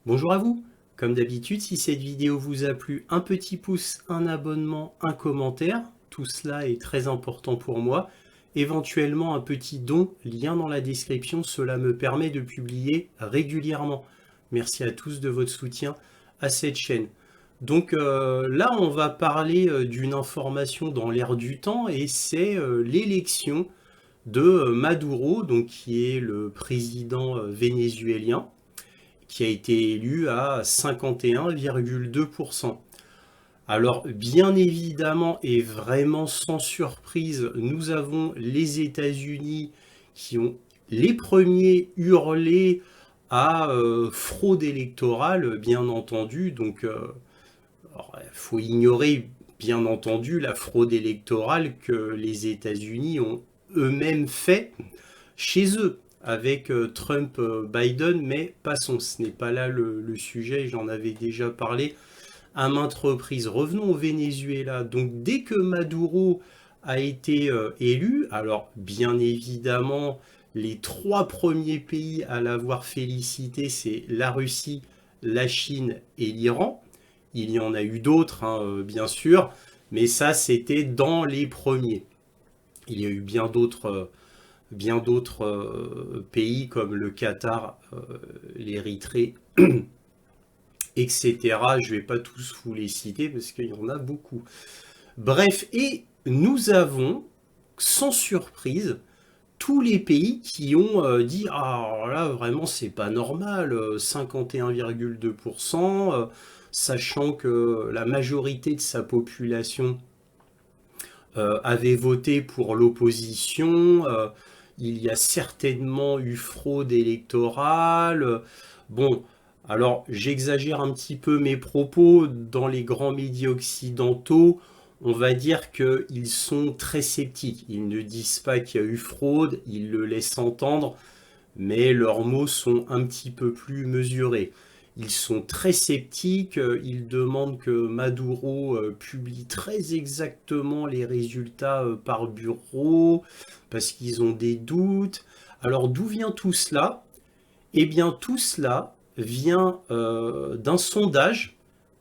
Bonjour à vous. Comme d'habitude, si cette vidéo vous a plu, un petit pouce, un abonnement, un commentaire. Tout cela est très important pour moi. Éventuellement un petit don, lien dans la description, cela me permet de publier régulièrement. Merci à tous de votre soutien à cette chaîne. Donc là, on va parler d'une information dans l'air du temps et c'est l'élection de Maduro, donc qui est le président vénézuélien qui a été élu à 51,2%. Alors, bien évidemment et vraiment sans surprise, nous avons les États-Unis qui ont les premiers hurlé à fraude électorale, bien entendu. Donc, il faut ignorer, bien entendu, la fraude électorale que les États-Unis ont eux-mêmes fait chez eux avec Trump-Biden, mais passons, ce n'est pas là le sujet, j'en avais déjà parlé à maintes reprises. Revenons au Venezuela. Donc dès que Maduro a été élu, alors bien évidemment, les trois premiers pays à l'avoir félicité, c'est la Russie, la Chine et l'Iran. Il y en a eu d'autres, hein, bien sûr, mais ça c'était dans les premiers. Il y a eu bien d'autres pays comme le Qatar, l'Érythrée, etc. Je ne vais pas tous vous les citer parce qu'il y en a beaucoup. Bref, et nous avons, sans surprise, tous les pays qui ont dit ah là vraiment c'est pas normal, 51,2%, sachant que la majorité de sa population avait voté pour l'opposition. Il y a certainement eu fraude électorale. Bon, alors j'exagère un petit peu mes propos. Dans les grands médias occidentaux, on va dire qu'ils sont très sceptiques. Ils ne disent pas qu'il y a eu fraude, ils le laissent entendre, mais leurs mots sont un petit peu plus mesurés. Ils sont très sceptiques, ils demandent que Maduro publie très exactement les résultats par bureau, parce qu'ils ont des doutes. Alors d'où vient tout cela? Eh bien tout cela vient d'un sondage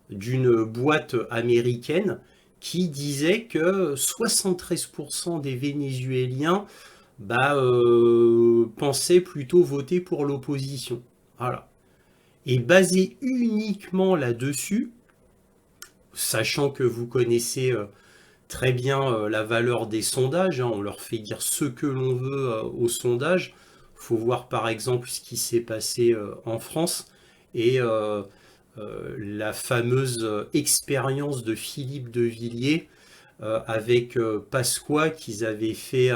d'une boîte américaine qui disait que 73% des Vénézuéliens pensaient plutôt voter pour l'opposition. Voilà. Et basé uniquement là-dessus, sachant que vous connaissez très bien la valeur des sondages, hein, on leur fait dire ce que l'on veut aux sondages. Il faut voir par exemple ce qui s'est passé en France et la fameuse expérience de Philippe de Villiers avec Pasqua, qu'ils avaient fait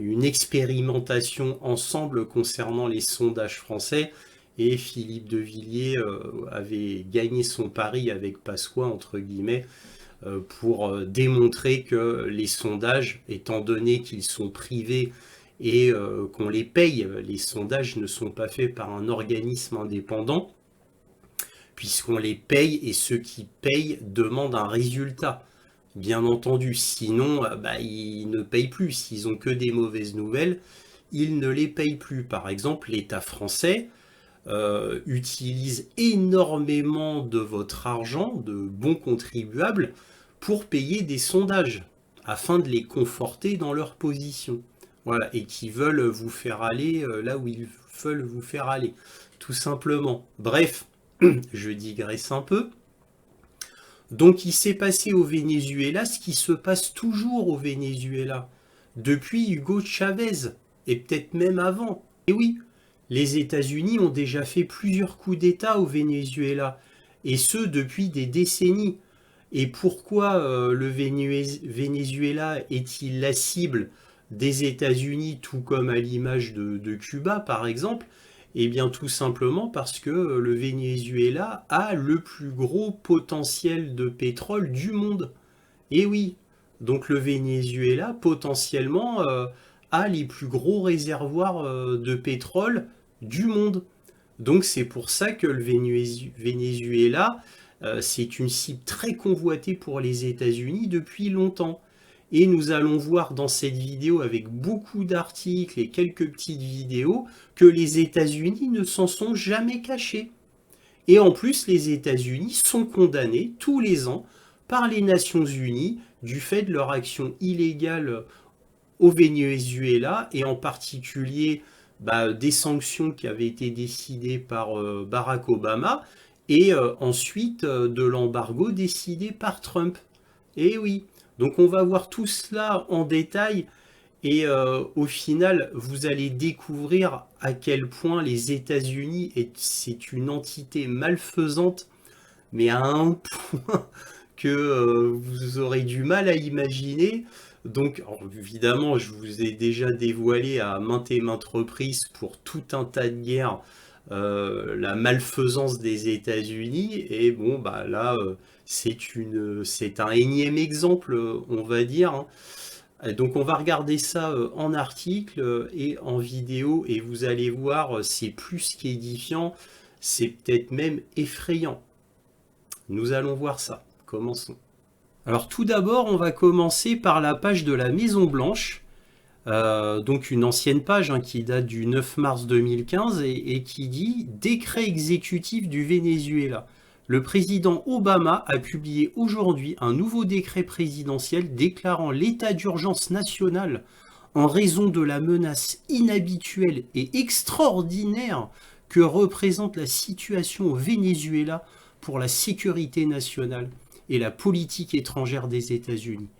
une expérimentation ensemble concernant les sondages français. Et Philippe de Villiers avait gagné son pari avec Pasqua, entre guillemets, pour démontrer que les sondages, étant donné qu'ils sont privés et qu'on les paye, les sondages ne sont pas faits par un organisme indépendant, puisqu'on les paye et ceux qui payent demandent un résultat. Bien entendu, sinon ils ne payent plus. S'ils ont que des mauvaises nouvelles, ils ne les payent plus. Par exemple, l'État français utilise énormément de votre argent, de bons contribuables, pour payer des sondages, afin de les conforter dans leur position. Voilà, et qui veulent vous faire aller là où ils veulent vous faire aller, tout simplement. Bref, je digresse un peu. Donc il s'est passé au Venezuela ce qui se passe toujours au Venezuela, depuis Hugo Chavez, et peut-être même avant. Et oui, les États-Unis ont déjà fait plusieurs coups d'État au Venezuela, et ce depuis des décennies. Et pourquoi le Venezuela est-il la cible des États-Unis, tout comme à l'image de Cuba par exemple? Eh bien tout simplement parce que le Venezuela a le plus gros potentiel de pétrole du monde. Et oui, donc le Venezuela potentiellement a les plus gros réservoirs de pétrole du monde. Donc c'est pour ça que le Venezuela, c'est une cible très convoitée pour les États-Unis depuis longtemps. Et nous allons voir dans cette vidéo avec beaucoup d'articles et quelques petites vidéos que les États-Unis ne s'en sont jamais cachés. Et en plus, les États-Unis sont condamnés tous les ans par les Nations Unies du fait de leur action illégale au Venezuela et en particulier des sanctions qui avaient été décidées par Barack Obama et ensuite de l'embargo décidé par Trump. Et oui, donc on va voir tout cela en détail et au final vous allez découvrir à quel point les États-Unis c'est une entité malfaisante, mais à un point que vous aurez du mal à imaginer. Donc, alors, évidemment, je vous ai déjà dévoilé à maintes et maintes reprises pour tout un tas de guerres la malfaisance des États-Unis. Et bon, là, c'est un énième exemple, on va dire, hein. Donc, on va regarder ça en article et en vidéo, et vous allez voir, c'est plus qu'édifiant, c'est peut-être même effrayant. Nous allons voir ça. Commençons. Alors tout d'abord, on va commencer par la page de la Maison Blanche, donc une ancienne page qui date du 9 mars 2015 et qui dit « Décret exécutif du Venezuela. Le président Obama a publié aujourd'hui un nouveau décret présidentiel déclarant l'état d'urgence national en raison de la menace inhabituelle et extraordinaire que représente la situation au Venezuela pour la sécurité nationale et la politique étrangère des États-Unis.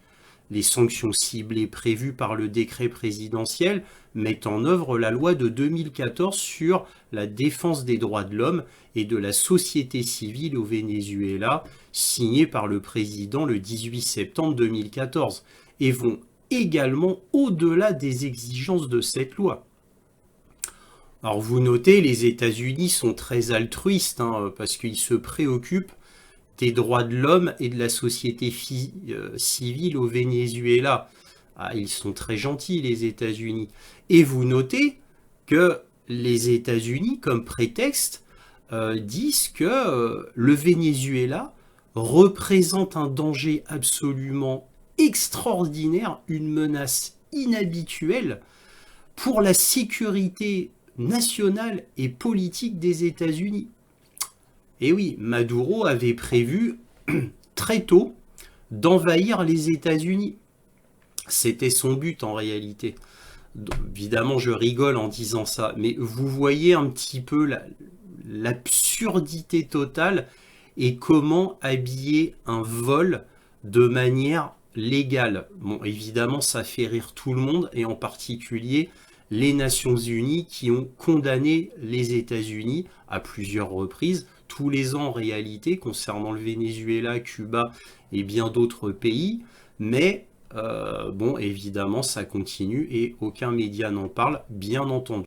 Les sanctions ciblées prévues par le décret présidentiel mettent en œuvre la loi de 2014 sur la défense des droits de l'homme et de la société civile au Venezuela, signée par le président le 18 septembre 2014, et vont également au-delà des exigences de cette loi. Alors vous notez, les États-Unis sont très altruistes, parce qu'ils se préoccupent des droits de l'homme et de la société civile au Venezuela. Ah, ils sont très gentils, les États-Unis. Et vous notez que les États-Unis, comme prétexte, disent que le Venezuela représente un danger absolument extraordinaire, une menace inhabituelle pour la sécurité nationale et politique des États-Unis. Et oui, Maduro avait prévu très tôt d'envahir les États-Unis. C'était son but en réalité. Donc, évidemment, je rigole en disant ça, mais vous voyez un petit peu l'absurdité totale et comment habiller un vol de manière légale. Bon, évidemment, ça fait rire tout le monde, et en particulier les Nations Unies qui ont condamné les États-Unis à plusieurs reprises, tous les ans en réalité, concernant le Venezuela, Cuba et bien d'autres pays. Mais bon, évidemment, ça continue et aucun média n'en parle, bien entendu.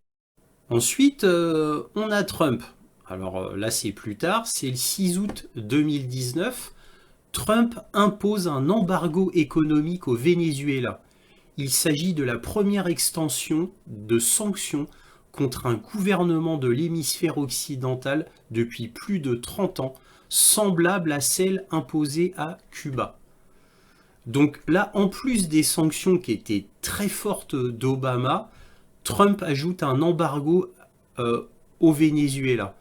Ensuite, on a Trump. Alors là, c'est plus tard, c'est le 6 août 2019. Trump impose un embargo économique au Venezuela. Il s'agit de la première extension de sanctions contre un gouvernement de l'hémisphère occidental depuis plus de 30 ans, semblable à celle imposée à Cuba. Donc là, en plus des sanctions qui étaient très fortes d'Obama, Trump ajoute un embargo au Venezuela.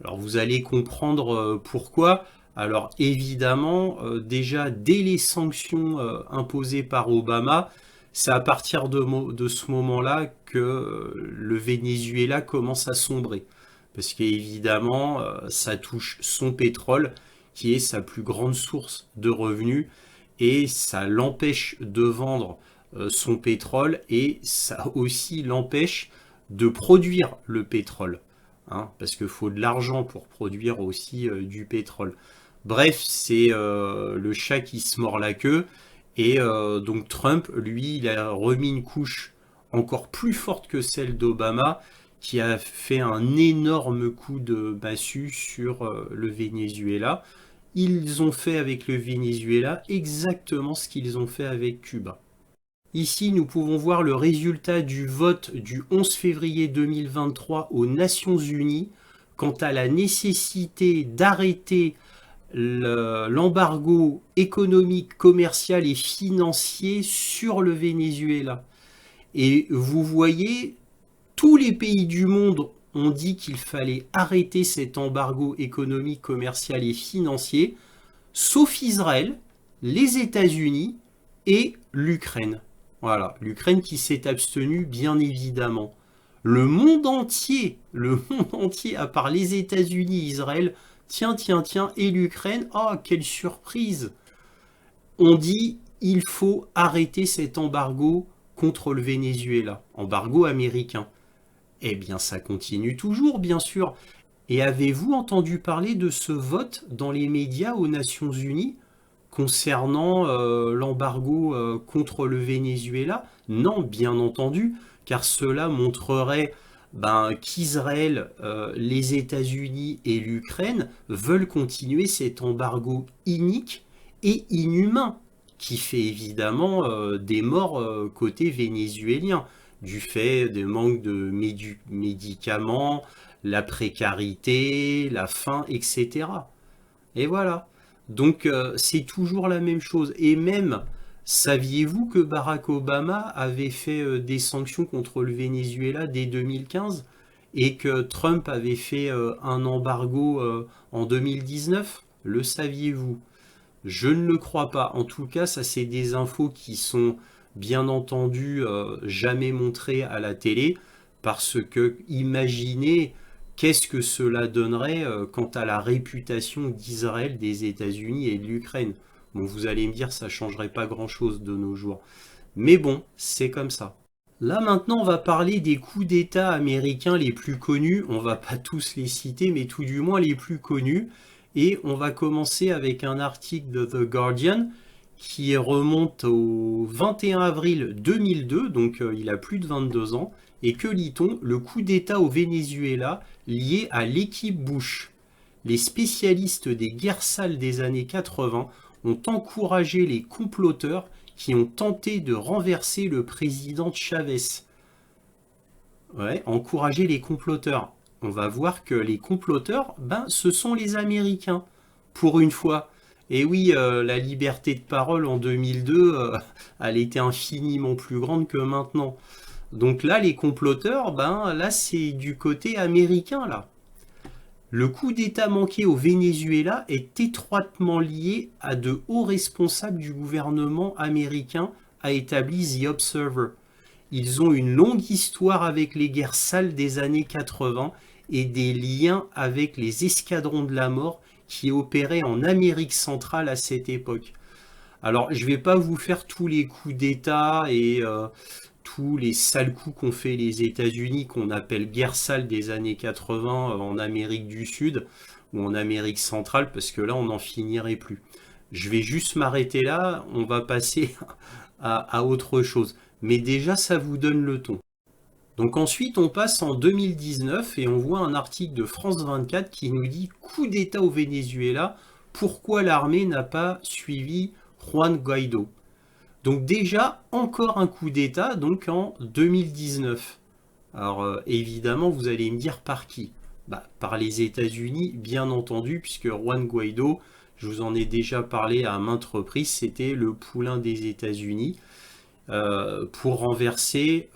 Alors vous allez comprendre pourquoi. Alors évidemment, déjà dès les sanctions imposées par Obama, c'est à partir de ce moment-là que le Venezuela commence à sombrer. Parce qu'évidemment, ça touche son pétrole, qui est sa plus grande source de revenus, et ça l'empêche de vendre son pétrole, et ça aussi l'empêche de produire le pétrole. Parce qu'il faut de l'argent pour produire aussi du pétrole. Bref, c'est le chat qui se mord la queue. Et donc Trump, lui, il a remis une couche encore plus forte que celle d'Obama, qui a fait un énorme coup de massue sur le Venezuela. Ils ont fait avec le Venezuela exactement ce qu'ils ont fait avec Cuba. Ici, nous pouvons voir le résultat du vote du 11 février 2023 aux Nations Unies quant à la nécessité d'arrêter l'embargo économique, commercial et financier sur le Venezuela. Et vous voyez, tous les pays du monde ont dit qu'il fallait arrêter cet embargo économique, commercial et financier, sauf Israël, les États-Unis et l'Ukraine. Voilà, l'Ukraine qui s'est abstenue, bien évidemment. Le monde entier, à part les États-Unis, Israël, tiens, et l'Ukraine, oh, quelle surprise! On dit il faut arrêter cet embargo contre le Venezuela, embargo américain. Eh bien, ça continue toujours, bien sûr. Et avez-vous entendu parler de ce vote dans les médias aux Nations Unies concernant l'embargo contre le Venezuela? Non, bien entendu, car cela montrerait qu'Israël, les États-Unis et l'Ukraine veulent continuer cet embargo inique et inhumain, qui fait évidemment des morts côté vénézuélien, du fait des manques de médicaments, la précarité, la faim, etc. Et voilà. Donc c'est toujours la même chose. Et même, saviez-vous que Barack Obama avait fait des sanctions contre le Venezuela dès 2015 et que Trump avait fait un embargo en 2019? Le saviez-vous? Je ne le crois pas. En tout cas, ça c'est des infos qui sont bien entendu jamais montrées à la télé parce que imaginez qu'est-ce que cela donnerait quant à la réputation d'Israël, des États-Unis et de l'Ukraine. Bon, vous allez me dire, ça changerait pas grand-chose de nos jours. Mais bon, c'est comme ça. Là maintenant, on va parler des coups d'État américains les plus connus. On va pas tous les citer, mais tout du moins les plus connus. Et on va commencer avec un article de The Guardian qui remonte au 21 avril 2002, donc il a plus de 22 ans. Et que lit-on? Le coup d'État au Venezuela lié à l'équipe Bush. Les spécialistes des guerres sales des années 80 ont encouragé les comploteurs qui ont tenté de renverser le président Chavez. Ouais, encourager les comploteurs. On va voir que les comploteurs, ce sont les Américains, pour une fois. Et oui, la liberté de parole en 2002, elle était infiniment plus grande que maintenant. Donc là, les comploteurs, là, c'est du côté américain, là. Le coup d'État manqué au Venezuela est étroitement lié à de hauts responsables du gouvernement américain, a établi The Observer. Ils ont une longue histoire avec les guerres sales des années 80 et des liens avec les escadrons de la mort qui opéraient en Amérique centrale à cette époque. Alors, je ne vais pas vous faire tous les coups d'État et tous les sales coups qu'ont fait les États-Unis, qu'on appelle guerre sale des années 80 en Amérique du Sud ou en Amérique centrale, parce que là, on n'en finirait plus. Je vais juste m'arrêter là, on va passer à autre chose. Mais déjà, ça vous donne le ton. Donc ensuite, on passe en 2019 et on voit un article de France 24 qui nous dit coup d'État au Venezuela, pourquoi l'armée n'a pas suivi Juan Guaidó. Donc déjà, encore un coup d'État, donc en 2019. Alors évidemment, vous allez me dire par qui? Par les États-Unis, bien entendu, puisque Juan Guaidó, je vous en ai déjà parlé à maintes reprises, c'était le poulain des États-Unis pour renverser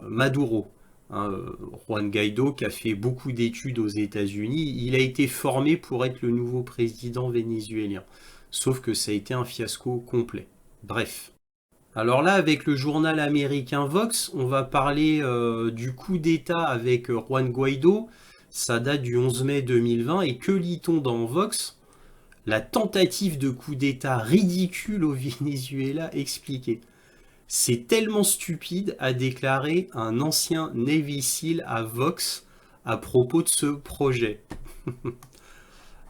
Maduro. Juan Guaidó, qui a fait beaucoup d'études aux États-Unis, il a été formé pour être le nouveau président vénézuélien. Sauf que ça a été un fiasco complet. Bref. Alors là, avec le journal américain Vox, on va parler du coup d'État avec Juan Guaidó. Ça date du 11 mai 2020. Et que lit-on dans Vox? La tentative de coup d'État ridicule au Venezuela expliquée. C'est tellement stupide, a déclaré un ancien Navy SEAL à Vox à propos de ce projet.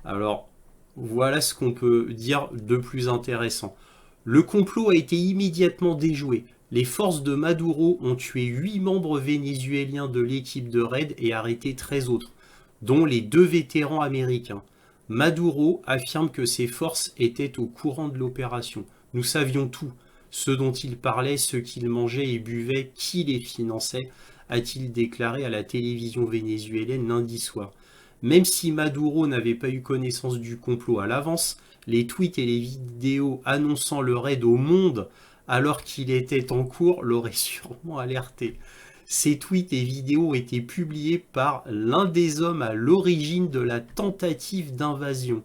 Alors, voilà ce qu'on peut dire de plus intéressant. Le complot a été immédiatement déjoué. Les forces de Maduro ont tué 8 membres vénézuéliens de l'équipe de raid et arrêté 13 autres, dont les 2 vétérans américains. Maduro affirme que ses forces étaient au courant de l'opération. Nous savions tout. Ce dont il parlait, ce qu'il mangeait et buvait, qui les finançait, a-t-il déclaré à la télévision vénézuélienne lundi soir. Même si Maduro n'avait pas eu connaissance du complot à l'avance, les tweets et les vidéos annonçant le raid au monde alors qu'il était en cours l'auraient sûrement alerté. Ces tweets et vidéos ont été publiés par l'un des hommes à l'origine de la tentative d'invasion.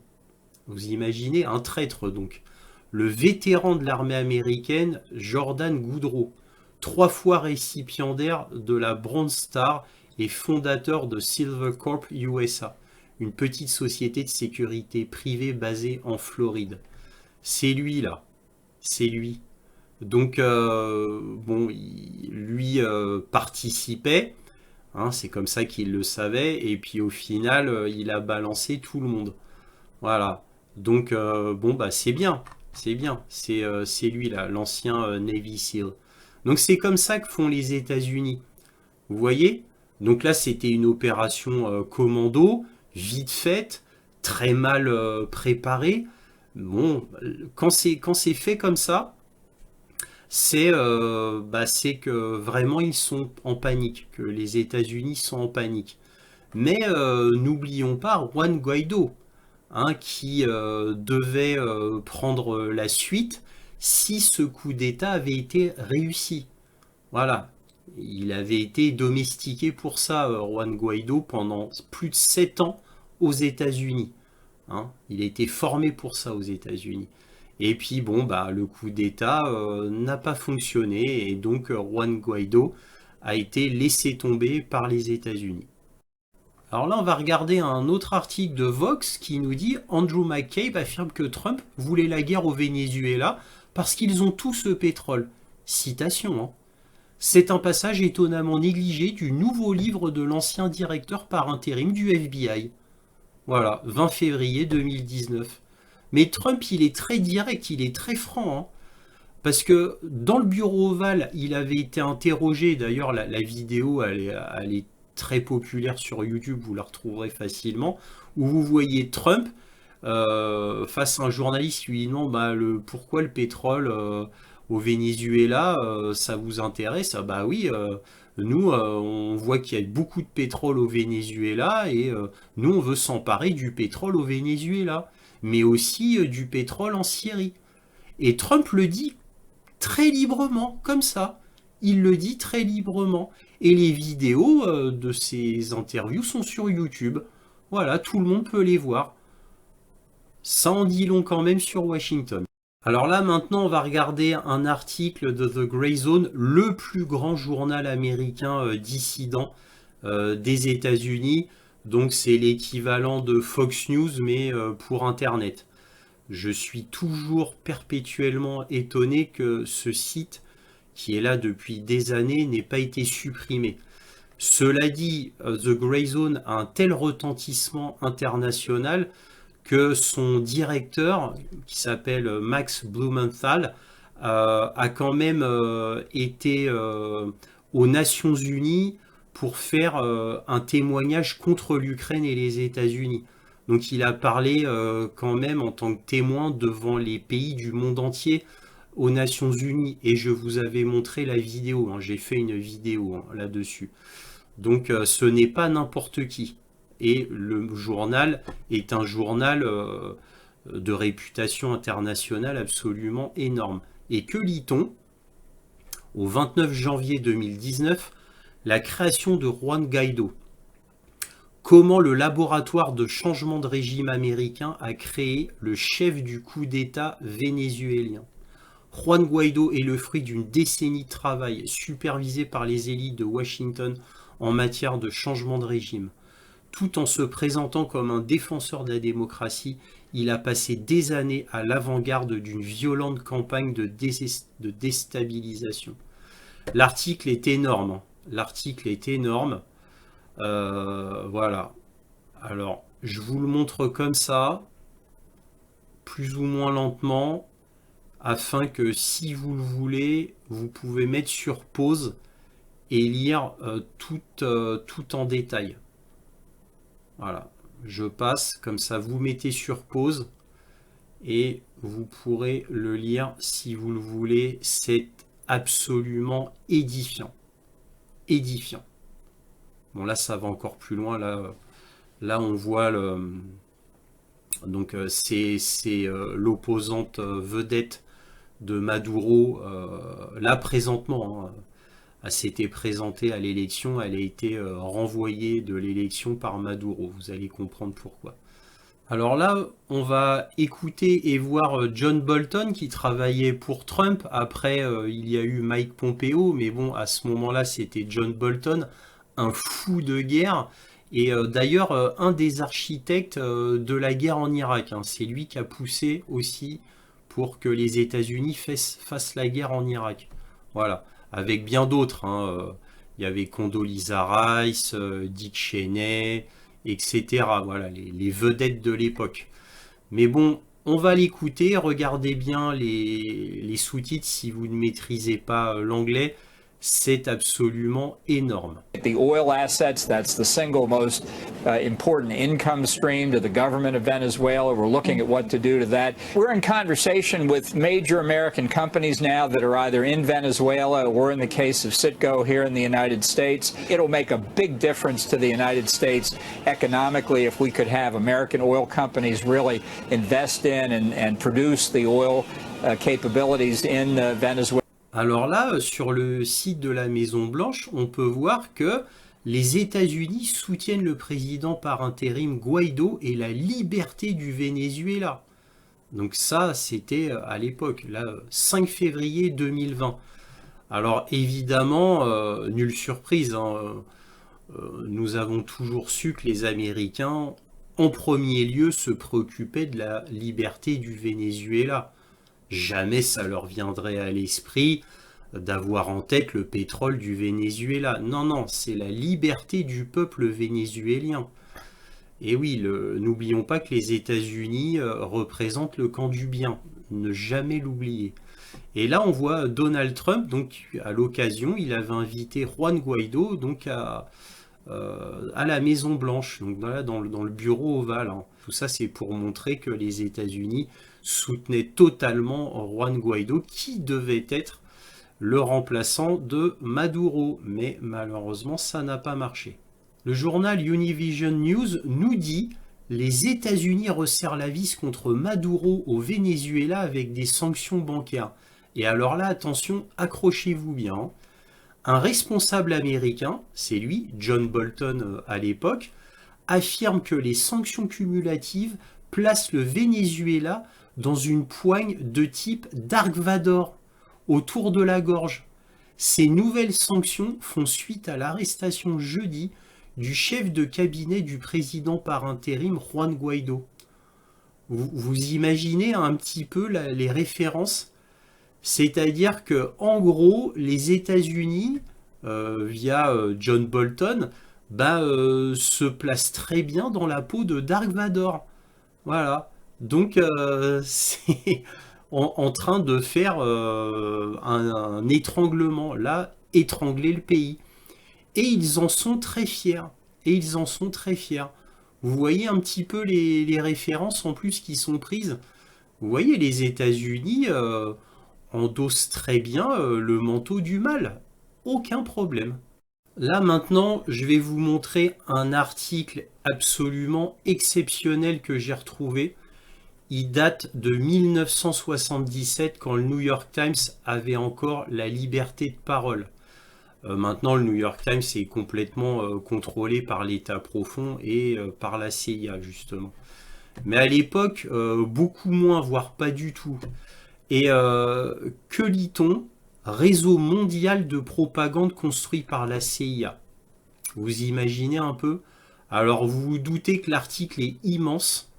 Vous imaginez, un traître donc. Le vétéran de l'armée américaine, Jordan Goudreau, 3 fois récipiendaire de la Bronze Star et fondateur de Silvercorp USA, une petite société de sécurité privée basée en Floride. C'est lui là, c'est lui. Donc, bon, lui participait, hein, c'est comme ça qu'il le savait, et puis au final, il a balancé tout le monde. Voilà. Donc, bon, bah, c'est bien, c'est lui là, l'ancien Navy SEAL. Donc, c'est comme ça que font les États-Unis. Vous voyez? Donc là, c'était une opération commando, vite faite, très mal préparée. Bon, quand c'est fait comme ça, c'est que vraiment ils sont en panique, que les États-Unis sont en panique. Mais n'oublions pas Juan Guaido, hein, qui devait prendre la suite si ce coup d'État avait été réussi. Voilà. Il avait été domestiqué pour ça, Juan Guaido, pendant plus de 7 ans aux États-Unis. Hein. Il a été formé pour ça aux États-Unis. Et puis bon, bah, le coup d'État n'a pas fonctionné et donc Juan Guaido a été laissé tomber par les États-Unis. Alors là, on va regarder un autre article de Vox qui nous dit Andrew McCabe affirme que Trump voulait la guerre au Venezuela parce qu'ils ont tout ce pétrole. Citation, hein. C'est un passage étonnamment négligé du nouveau livre de l'ancien directeur par intérim du FBI. Voilà, 20 février 2019. Mais Trump, il est très direct, il est très franc, hein. Parce que dans le bureau ovale, il avait été interrogé, d'ailleurs la vidéo, elle est très populaire sur YouTube, vous la retrouverez facilement, où vous voyez Trump face à un journaliste qui lui demande bah, pourquoi le pétrole au Venezuela, ça vous intéresse? Ah bah oui, nous, on voit qu'il y a beaucoup de pétrole au Venezuela et nous, on veut s'emparer du pétrole au Venezuela, mais aussi du pétrole en Syrie. Et Trump le dit très librement, comme ça. Il le dit très librement. Et les vidéos de ces interviews sont sur YouTube. Voilà, tout le monde peut les voir. Ça en dit long quand même sur Washington. Alors là, maintenant, on va regarder un article de The Grey Zone, le plus grand journal américain dissident des États-Unis. Donc c'est l'équivalent de Fox News, mais pour Internet. Je suis toujours perpétuellement étonné que ce site, qui est là depuis des années, n'ait pas été supprimé. Cela dit, The Grey Zone a un tel retentissement international que son directeur, qui s'appelle Max Blumenthal, a quand même été aux Nations Unies pour faire un témoignage contre l'Ukraine et les États-Unis. Donc il a parlé quand même en tant que témoin devant les pays du monde entier aux Nations Unies. Et je vous avais montré la vidéo, hein. J'ai fait une vidéo hein, là-dessus. Donc ce n'est pas n'importe qui. Et le journal est un journal de réputation internationale absolument énorme. Et que lit-on? Au 29 janvier 2019, la création de Juan Guaido. Comment le laboratoire de changement de régime américain a créé le chef du coup d'État vénézuélien. Juan Guaido est le fruit d'une décennie de travail supervisé par les élites de Washington en matière de changement de régime. Tout en se présentant comme un défenseur de la démocratie, il a passé des années à l'avant-garde d'une violente campagne de déstabilisation. L'article est énorme, hein. L'article est énorme. Voilà. Alors, je vous le montre comme ça, plus ou moins lentement, afin que si vous le voulez, vous pouvez mettre sur pause et lire tout en détail. Voilà, je passe, comme ça vous mettez sur pause et vous pourrez le lire si vous le voulez. C'est absolument édifiant. Édifiant. Bon là ça va encore plus loin, là on voit donc c'est l'opposante vedette de Maduro, là présentement, hein, s'était présentée à l'élection, elle a été renvoyée de l'élection par Maduro. Vous allez comprendre pourquoi. Alors là, on va écouter et voir John Bolton qui travaillait pour Trump. Après, il y a eu Mike Pompeo, mais bon, à ce moment-là, c'était John Bolton, un fou de guerre. Et d'ailleurs, un des architectes de la guerre en Irak. Hein. C'est lui qui a poussé aussi pour que les États-Unis fassent la guerre en Irak. Voilà, avec bien d'autres. Hein. Il y avait Condoleezza Rice, Dick Cheney, etc. Voilà, les vedettes de l'époque. Mais bon, on va l'écouter, regardez bien les sous-titres si vous ne maîtrisez pas l'anglais, c'est absolument énorme. The oil assets, that's the single most important income stream to the government of Venezuela. We're looking at what to do to that. We're in conversation with major American companies now that are either in Venezuela or in the case of Citgo here in the United States. It'll make a big difference to the United States economically if we could have American oil companies really invest in and produce the oil capabilities in Venezuela. Alors là, sur le site de la Maison Blanche, on peut voir que les États-Unis soutiennent le président par intérim Guaido et la liberté du Venezuela. Donc ça, c'était à l'époque, là, 5 février 2020. Alors évidemment, nulle surprise, hein, nous avons toujours su que les Américains, en premier lieu, se préoccupaient de la liberté du Venezuela. Jamais ça leur viendrait à l'esprit d'avoir en tête le pétrole du Venezuela. Non, non, c'est la liberté du peuple vénézuélien. Et oui, n'oublions pas que les États-Unis représentent le camp du bien. Ne jamais l'oublier. Et là, on voit Donald Trump, donc à l'occasion, il avait invité Juan Guaido donc à la Maison Blanche, donc dans le bureau ovale. Hein. Tout ça, c'est pour montrer que les États-Unis soutenaient totalement Juan Guaido, qui devait être le remplaçant de Maduro. Mais malheureusement, ça n'a pas marché. Le journal Univision News nous dit « Les États-Unis resserrent la vis contre Maduro au Venezuela avec des sanctions bancaires. » Et alors là, attention, accrochez-vous bien. Un responsable américain, c'est lui, John Bolton à l'époque, affirme que les sanctions cumulatives placent le Venezuela dans une poigne de type Dark Vador, autour de la gorge. Ces nouvelles sanctions font suite à l'arrestation jeudi du chef de cabinet du président par intérim Juan Guaido. Vous imaginez un petit peu les références? C'est-à-dire que, en gros, les États-Unis, via John Bolton, se placent très bien dans la peau de Dark Vador. Voilà. Donc, c'est en train de faire un étranglement. Là, étrangler le pays. Et ils en sont très fiers. Vous voyez un petit peu les références en plus qui sont prises. Vous voyez, les États-Unis endossent très bien le manteau du mal. Aucun problème. Là maintenant, je vais vous montrer un article absolument exceptionnel que j'ai retrouvé. Il date de 1977 quand le New York Times avait encore la liberté de parole. Maintenant, le New York Times est complètement contrôlé par l'État profond et par la CIA, justement. Mais à l'époque, beaucoup moins, voire pas du tout. Et que lit-on? Réseau mondial de propagande construit par la CIA. Vous imaginez un peu? Alors, vous vous doutez que l'article est immense.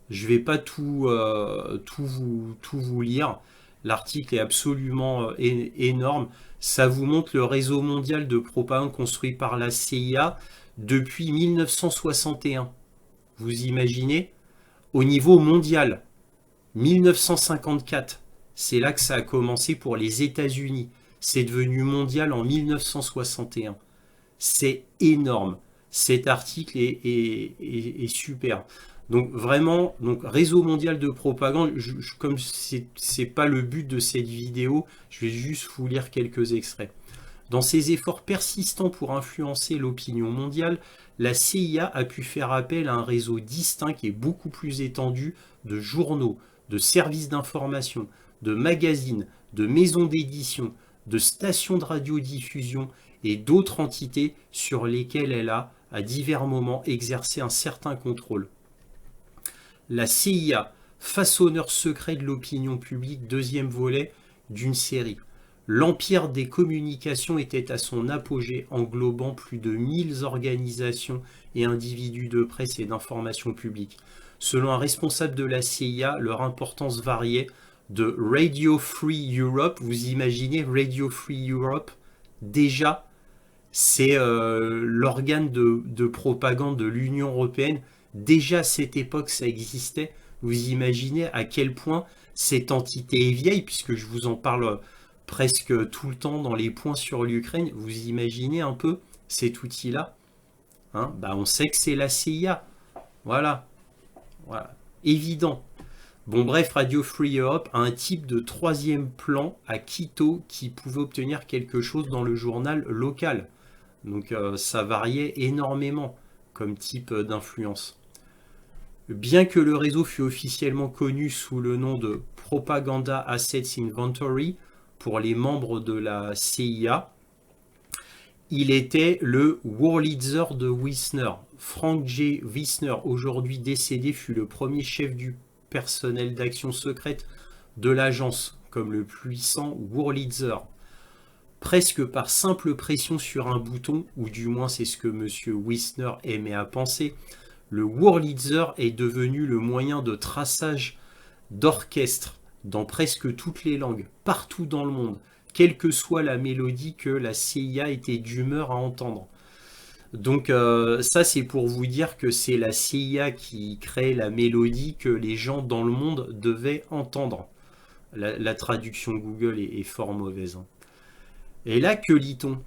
Je ne vais pas tout vous lire. L'article est absolument énorme. Ça vous montre le réseau mondial de propagande construit par la CIA depuis 1961. Vous imaginez? Au niveau mondial, 1954. C'est là que ça a commencé pour les États-Unis. C'est devenu mondial en 1961. C'est énorme. Cet article est super. Donc vraiment, réseau mondial de propagande, comme c'est pas le but de cette vidéo, je vais juste vous lire quelques extraits. Dans ses efforts persistants pour influencer l'opinion mondiale, la CIA a pu faire appel à un réseau distinct et beaucoup plus étendu de journaux, de services d'information, de magazines, de maisons d'édition, de stations de radiodiffusion et d'autres entités sur lesquelles elle a, à divers moments, exercé un certain contrôle. La CIA, façonneur secret de l'opinion publique, deuxième volet d'une série. L'empire des communications était à son apogée, englobant plus de 1000 organisations et individus de presse et d'information publique. Selon un responsable de la CIA, leur importance variait de Radio Free Europe. Vous imaginez Radio Free Europe? Déjà, c'est l'organe de propagande de l'Union européenne. Déjà à cette époque, ça existait. Vous imaginez à quel point cette entité est vieille, puisque je vous en parle presque tout le temps dans les points sur l'Ukraine. Vous imaginez un peu cet outil-là, hein? Bah, on sait que c'est la CIA. Voilà. Voilà. Évident. Bon, bref, Radio Free Europe a un type de troisième plan à Quito qui pouvait obtenir quelque chose dans le journal local. Donc ça variait énormément comme type d'influence. Bien que le réseau fût officiellement connu sous le nom de Propaganda Assets Inventory pour les membres de la CIA, il était le War Leader de Wisner. Frank J. Wisner, aujourd'hui décédé, fut le premier chef du personnel d'action secrète de l'agence, comme le puissant War Leader. Presque par simple pression sur un bouton, ou du moins c'est ce que M. Wisner aimait à penser, le War Leader est devenu le moyen de traçage d'orchestre dans presque toutes les langues, partout dans le monde, quelle que soit la mélodie que la CIA était d'humeur à entendre. Donc ça c'est pour vous dire que c'est la CIA qui crée la mélodie que les gens dans le monde devaient entendre. La traduction Google est fort mauvaise, hein. Et là, que lit-on?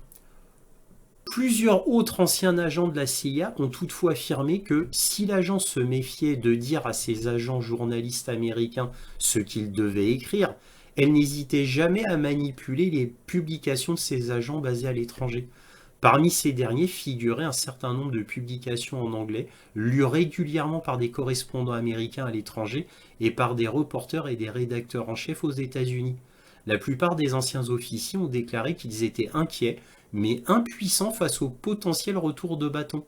Plusieurs autres anciens agents de la CIA ont toutefois affirmé que si l'agence se méfiait de dire à ses agents journalistes américains ce qu'ils devaient écrire, elle n'hésitait jamais à manipuler les publications de ses agents basés à l'étranger. Parmi ces derniers figuraient un certain nombre de publications en anglais, lues régulièrement par des correspondants américains à l'étranger et par des reporters et des rédacteurs en chef aux États-Unis. La plupart des anciens officiers ont déclaré qu'ils étaient inquiets, mais impuissants face au potentiel retour de bâton.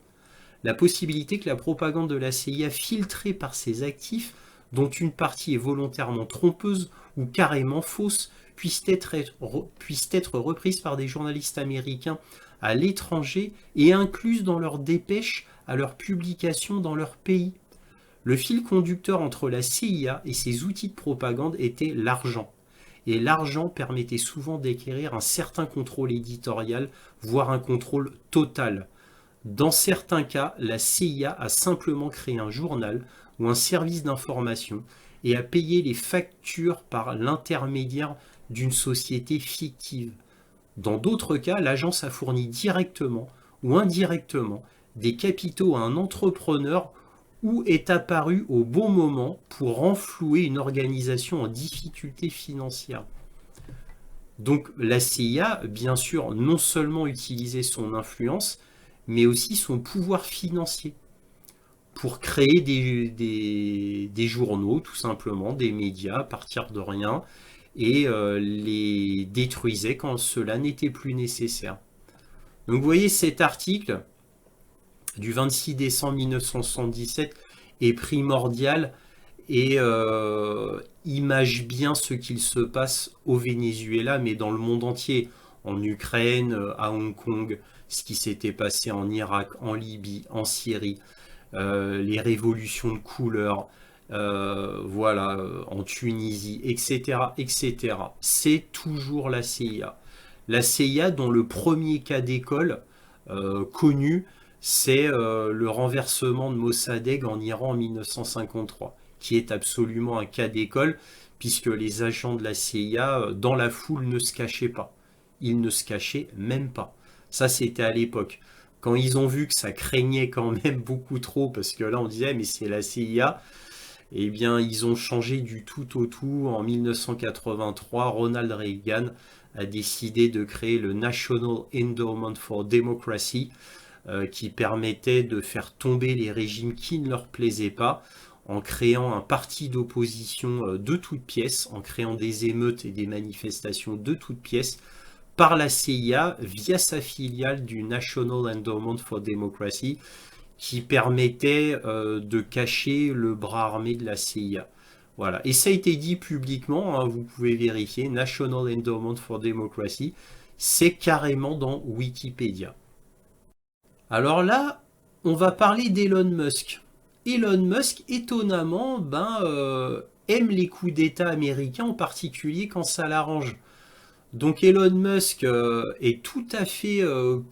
La possibilité que la propagande de la CIA filtrée par ses actifs, dont une partie est volontairement trompeuse ou carrément fausse, puisse être reprise par des journalistes américains à l'étranger et incluse dans leurs dépêches à leurs publications dans leur pays. Le fil conducteur entre la CIA et ses outils de propagande était l'argent. Et l'argent permettait souvent d'acquérir un certain contrôle éditorial, voire un contrôle total. Dans certains cas, la CIA a simplement créé un journal ou un service d'information et a payé les factures par l'intermédiaire d'une société fictive. Dans d'autres cas, l'agence a fourni directement ou indirectement des capitaux à un entrepreneur ou est apparu au bon moment pour renflouer une organisation en difficulté financière. Donc la CIA, bien sûr, non seulement utilisait son influence, mais aussi son pouvoir financier pour créer des journaux, tout simplement, des médias à partir de rien, et les détruisait quand cela n'était plus nécessaire. Donc vous voyez cet article du 26 décembre 1977 est primordial et image bien ce qu'il se passe au Venezuela, mais dans le monde entier, en Ukraine, à Hong Kong, ce qui s'était passé en Irak, en Libye, en Syrie, les révolutions de couleur, voilà, en Tunisie, etc., etc. C'est toujours la CIA. La CIA dont le premier cas d'école connu, c'est le renversement de Mossadegh en Iran en 1953, qui est absolument un cas d'école, puisque les agents de la CIA, dans la foule, ne se cachaient pas. Ils ne se cachaient même pas. Ça, c'était à l'époque. Quand ils ont vu que ça craignait quand même beaucoup trop, parce que là, on disait, mais c'est la CIA, eh bien, ils ont changé du tout au tout. En 1983, Ronald Reagan a décidé de créer le National Endowment for Democracy, qui permettait de faire tomber les régimes qui ne leur plaisaient pas, en créant un parti d'opposition de toutes pièces, en créant des émeutes et des manifestations de toutes pièces, par la CIA via sa filiale du National Endowment for Democracy qui permettait de cacher le bras armé de la CIA. Voilà. Et ça a été dit publiquement, hein, vous pouvez vérifier, National Endowment for Democracy, c'est carrément dans Wikipédia. Alors là, on va parler d'Elon Musk. Elon Musk, étonnamment, aime les coups d'État américains, en particulier quand ça l'arrange. Donc Elon Musk est tout à fait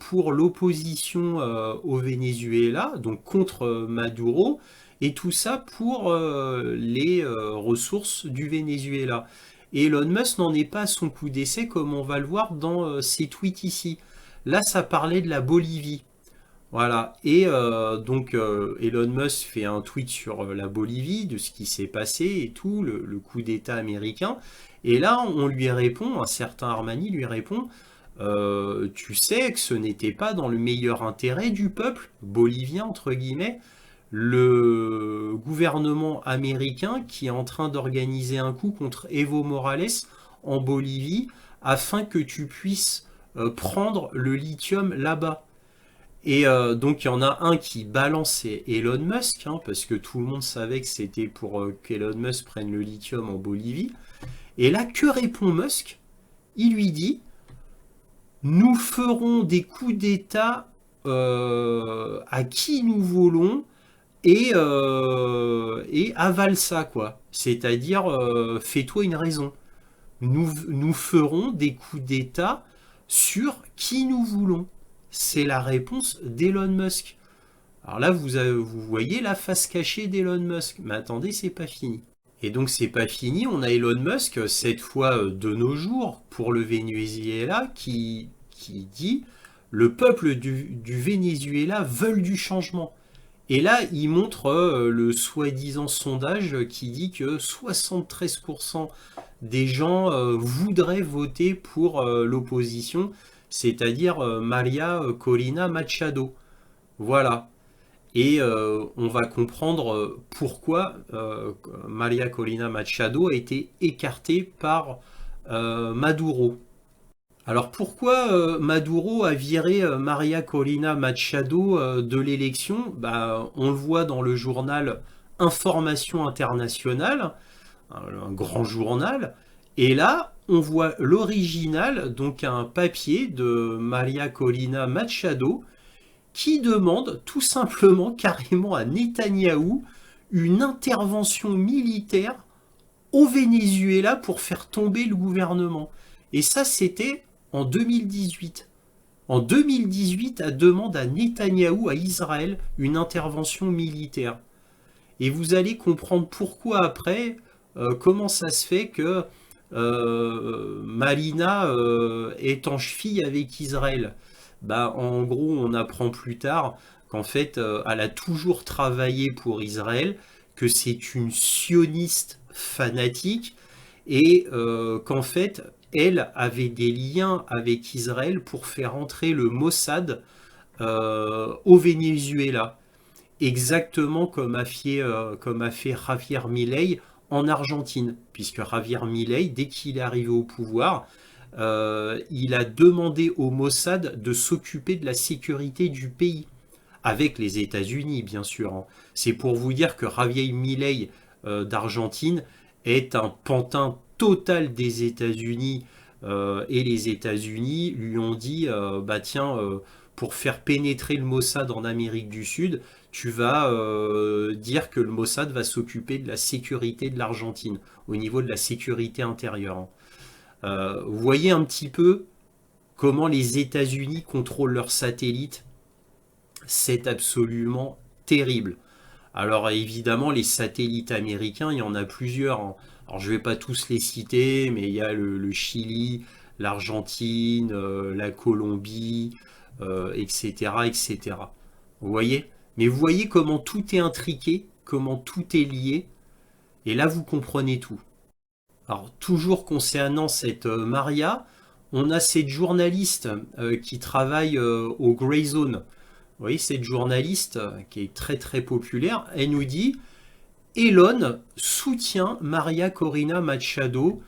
pour l'opposition au Venezuela, donc contre Maduro, et tout ça pour les ressources du Venezuela. Et Elon Musk n'en est pas à son coup d'essai, comme on va le voir dans ses tweets ici. Là, ça parlait de la Bolivie. Voilà, et Elon Musk fait un tweet sur la Bolivie, de ce qui s'est passé et tout, le coup d'État américain. Et là, on lui répond, un certain Armani lui répond, tu sais que ce n'était pas dans le meilleur intérêt du peuple bolivien, entre guillemets, le gouvernement américain qui est en train d'organiser un coup contre Evo Morales en Bolivie afin que tu puisses prendre le lithium là-bas. Et donc il y en a un qui balançait Elon Musk, hein, parce que tout le monde savait que c'était pour qu'Elon Musk prenne le lithium en Bolivie. Et là, que répond Musk? Il lui dit, nous ferons des coups d'État à qui nous voulons et avale ça, quoi. C'est-à-dire, fais-toi une raison. Nous ferons des coups d'État sur qui nous voulons. C'est la réponse d'Elon Musk. Alors là, vous voyez la face cachée d'Elon Musk. Mais attendez, c'est pas fini. Et donc, c'est pas fini. On a Elon Musk, cette fois de nos jours, pour le Venezuela, qui dit le peuple du Venezuela veulent du changement. Et là, il montre le soi-disant sondage qui dit que 73% des gens voudraient voter pour l'opposition, c'est-à-dire Maria Corina Machado. Voilà. Et on va comprendre pourquoi Maria Corina Machado a été écartée par Maduro. Alors pourquoi Maduro a viré Maria Corina Machado de l'élection? On le voit dans le journal Information Internationale, un grand journal, et là on voit l'original, donc un papier de Maria Corina Machado qui demande tout simplement carrément à Netanyahou une intervention militaire au Venezuela pour faire tomber le gouvernement. Et ça c'était en 2018. En 2018, elle demande à Netanyahou, à Israël, une intervention militaire. Et vous allez comprendre pourquoi après, comment ça se fait que Malina est en cheville avec Israël. En gros, on apprend plus tard qu'en fait, elle a toujours travaillé pour Israël, que c'est une sioniste fanatique, et qu'en fait, elle avait des liens avec Israël pour faire entrer le Mossad au Venezuela. Exactement comme a fait Javier Milei en Argentine. Puisque Javier Milei, dès qu'il est arrivé au pouvoir, il a demandé au Mossad de s'occuper de la sécurité du pays. Avec les États-Unis, bien sûr. Hein. C'est pour vous dire que Javier Milei d'Argentine est un pantin total des États-Unis et les États-Unis lui ont dit pour faire pénétrer le Mossad en Amérique du Sud, tu vas dire que le Mossad va s'occuper de la sécurité de l'Argentine au niveau de la sécurité intérieure. Vous voyez un petit peu comment les États-Unis contrôlent leurs satellites. C'est absolument terrible. Alors évidemment, les satellites américains, il y en a plusieurs. Hein. Alors je ne vais pas tous les citer, mais il y a le Chili, l'Argentine, la Colombie, etc., etc. Vous voyez? Mais vous voyez comment tout est intriqué, comment tout est lié. Et là, vous comprenez tout. Alors toujours concernant cette Maria, on a cette journaliste qui travaille au Grey Zone. Vous voyez, cette journaliste qui est très très populaire, elle nous dit Elon soutient Maria Corina Machado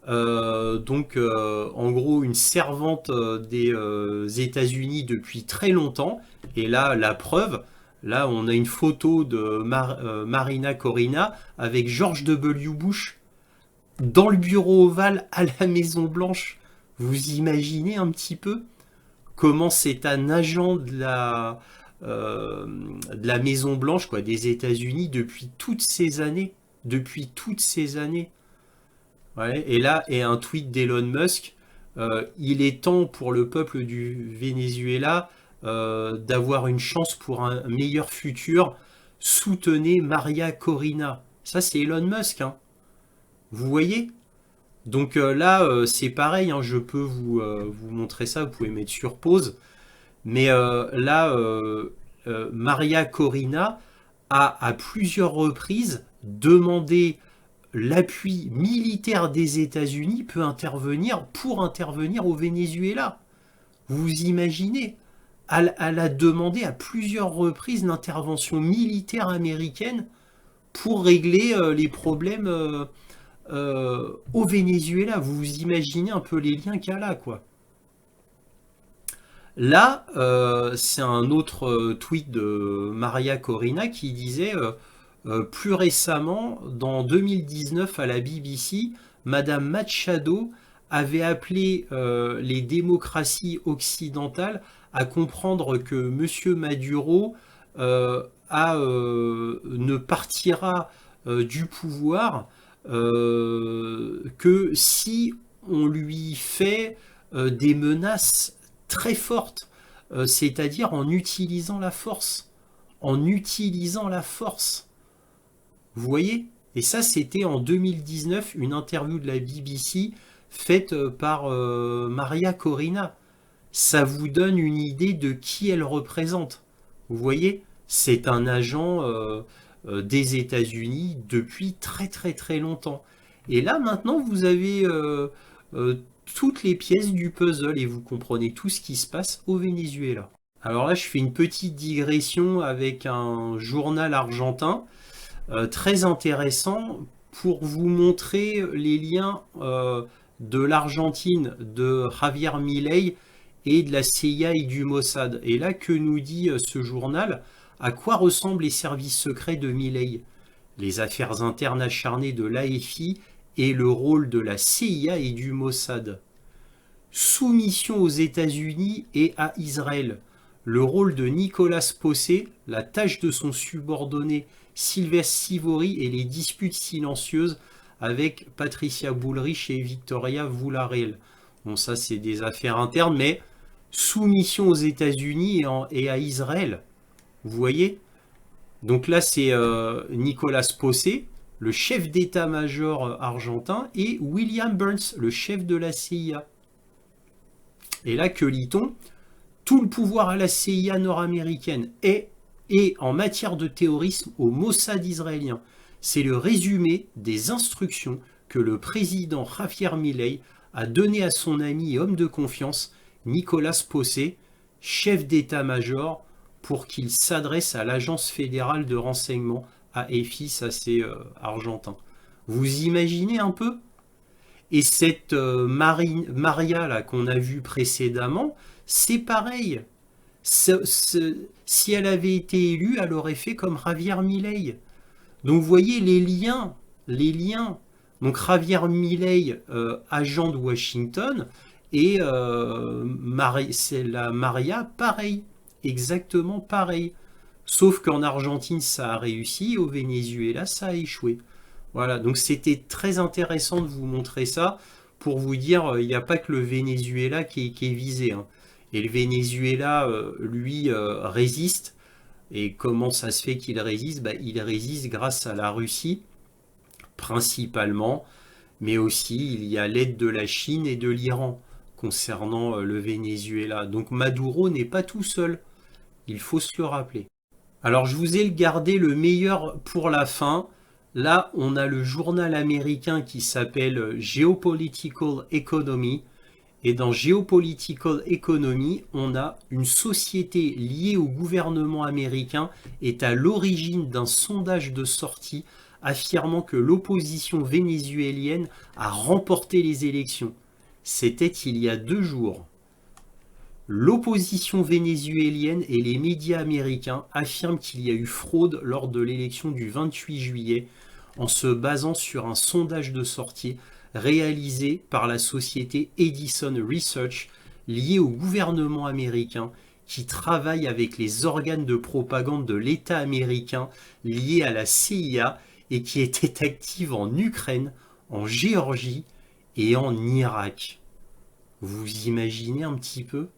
En gros, une servante des États-Unis depuis très longtemps. Et là, la preuve, là, on a une photo de Marina Corina avec George W. Bush dans le bureau ovale à la Maison Blanche. Vous imaginez un petit peu comment c'est un agent de la Maison Blanche, quoi, des États-Unis depuis toutes ces années. Depuis toutes ces années. Ouais, et là, et un tweet d'Elon Musk, il est temps pour le peuple du Venezuela d'avoir une chance pour un meilleur futur. Soutenez Maria Corina. Ça, c'est Elon Musk, hein. Vous voyez? Donc là, c'est pareil, hein, je peux vous montrer ça, vous pouvez mettre sur pause. Mais là, Maria Corina a à plusieurs reprises demandé l'appui militaire des États-Unis pour intervenir au Venezuela. Vous imaginez? Elle a demandé à plusieurs reprises l'intervention militaire américaine pour régler les problèmes au Venezuela. Vous imaginez un peu les liens qu'il y a là, quoi. Là, c'est un autre tweet de Maria Corina qui disait plus récemment, dans 2019 à la BBC, Madame Machado avait appelé les démocraties occidentales à comprendre que Monsieur Maduro ne partira du pouvoir que si on lui fait des menaces très fortes, c'est-à-dire en utilisant la force. En utilisant la force. Vous voyez? Et ça, c'était en 2019, une interview de la BBC faite par Maria Corina. Ça vous donne une idée de qui elle représente. Vous voyez? C'est un agent des États-Unis depuis très très très longtemps. Et là, maintenant, vous avez toutes les pièces du puzzle et vous comprenez tout ce qui se passe au Venezuela. Alors là, je fais une petite digression avec un journal argentin très intéressant pour vous montrer les liens de l'Argentine, de Javier Milei et de la CIA et du Mossad. Et là, que nous dit ce journal? À quoi ressemblent les services secrets de Milei? Les affaires internes acharnées de l'AFI et le rôle de la CIA et du Mossad. Soumission aux États-Unis et à Israël. Le rôle de Nicolas Posse, la tâche de son subordonné Sylvestre Sivori et les disputes silencieuses avec Patricia Bullrich et Victoria Villarreal. Bon, ça, c'est des affaires internes, mais soumission aux États-Unis et à Israël. Vous voyez? Donc là, c'est Nicolas Posse, le chef d'état-major argentin, et William Burns, le chef de la CIA. Et là, que lit-on? Tout le pouvoir à la CIA nord-américaine et en matière de terrorisme au Mossad israélien. C'est le résumé des instructions que le président Javier Milei a donné à son ami et homme de confiance, Nicolas Posse, chef d'état-major, pour qu'il s'adresse à l'Agence fédérale de renseignement, AFI, ça c'est argentin. Vous imaginez un peu? Et cette Maria là qu'on a vue précédemment, c'est pareil. Si elle avait été élue, elle aurait fait comme Javier Milei. Donc vous voyez les liens, les liens. Donc Javier Milei, agent de Washington, et c'est la Maria, pareil, exactement pareil. Sauf qu'en Argentine, ça a réussi, au Venezuela, ça a échoué. Voilà, donc c'était très intéressant de vous montrer ça, pour vous dire, il n'y a pas que le Venezuela qui est visé, hein. Et le Venezuela, lui, résiste. Et comment ça se fait qu'il résiste? Il résiste grâce à la Russie, principalement, mais aussi il y a l'aide de la Chine et de l'Iran concernant le Venezuela. Donc Maduro n'est pas tout seul, il faut se le rappeler. Alors je vous ai gardé le meilleur pour la fin. Là, on a le journal américain qui s'appelle Geopolitical Economy. Et dans Geopolitical Economy, on a une société liée au gouvernement américain est à l'origine d'un sondage de sortie affirmant que l'opposition vénézuélienne a remporté les élections. C'était il y a 2 jours. L'opposition vénézuélienne et les médias américains affirment qu'il y a eu fraude lors de l'élection du 28 juillet en se basant sur un sondage de sortie réalisé par la société Edison Research liée au gouvernement américain qui travaille avec les organes de propagande de l'État américain liés à la CIA et qui était active en Ukraine, en Géorgie et en Irak. Vous imaginez un petit peu ?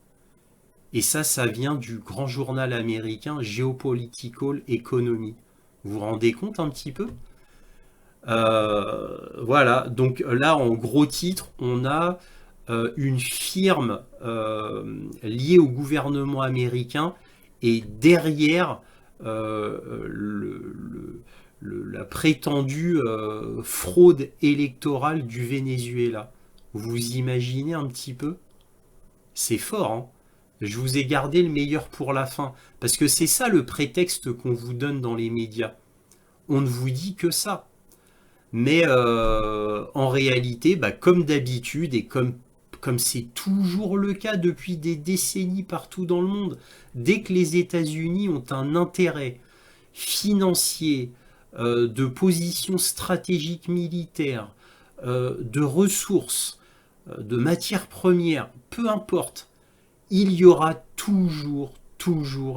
Et ça vient du grand journal américain Geopolitical Economy. Vous vous rendez compte un petit peu ? Voilà, donc là en gros titre, on a une firme liée au gouvernement américain et derrière la prétendue fraude électorale du Venezuela. Vous imaginez un petit peu ? C'est fort, hein ? Je vous ai gardé le meilleur pour la fin, parce que c'est ça le prétexte qu'on vous donne dans les médias. On ne vous dit que ça. Mais en réalité, comme d'habitude, et comme c'est toujours le cas depuis des décennies partout dans le monde, dès que les États-Unis ont un intérêt financier, de position stratégique militaire, de ressources, de matières premières, peu importe, il y aura toujours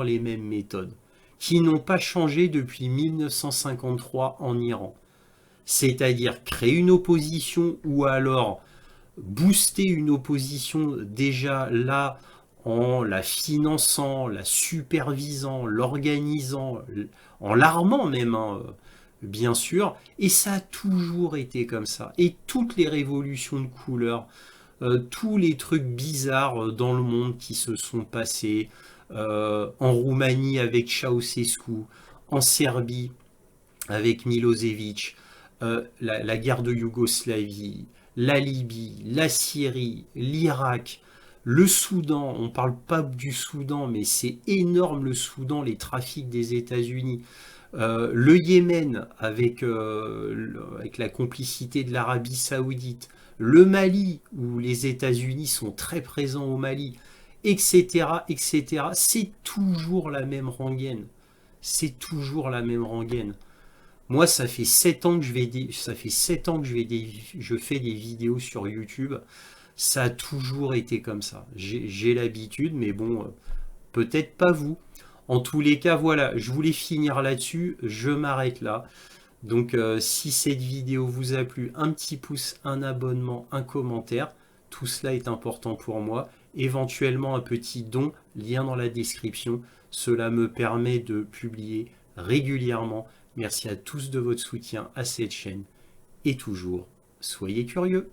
les mêmes méthodes, qui n'ont pas changé depuis 1953 en Iran. C'est-à-dire créer une opposition ou alors booster une opposition déjà là en la finançant, la supervisant, l'organisant, en l'armant même, hein, bien sûr. Et ça a toujours été comme ça. Et toutes les révolutions de couleur, tous les trucs bizarres dans le monde qui se sont passés, en Roumanie avec Ceausescu, en Serbie avec Milosevic, la guerre de Yougoslavie, la Libye, la Syrie, l'Irak, le Soudan, on ne parle pas du Soudan, mais c'est énorme le Soudan, les trafics des États-Unis. Le Yémen avec la complicité de l'Arabie Saoudite, le Mali où les États-Unis sont très présents au Mali, etc., etc. C'est toujours la même rengaine. C'est toujours la même rengaine. Moi, ça fait 7 ans que je fais des vidéos sur YouTube. Ça a toujours été comme ça. J'ai l'habitude, mais bon, peut-être pas vous. En tous les cas, voilà, je voulais finir là-dessus. Je m'arrête là. Donc, si cette vidéo vous a plu, un petit pouce, un abonnement, un commentaire. Tout cela est important pour moi. Éventuellement, un petit don, lien dans la description. Cela me permet de publier régulièrement. Merci à tous de votre soutien à cette chaîne. Et toujours, soyez curieux.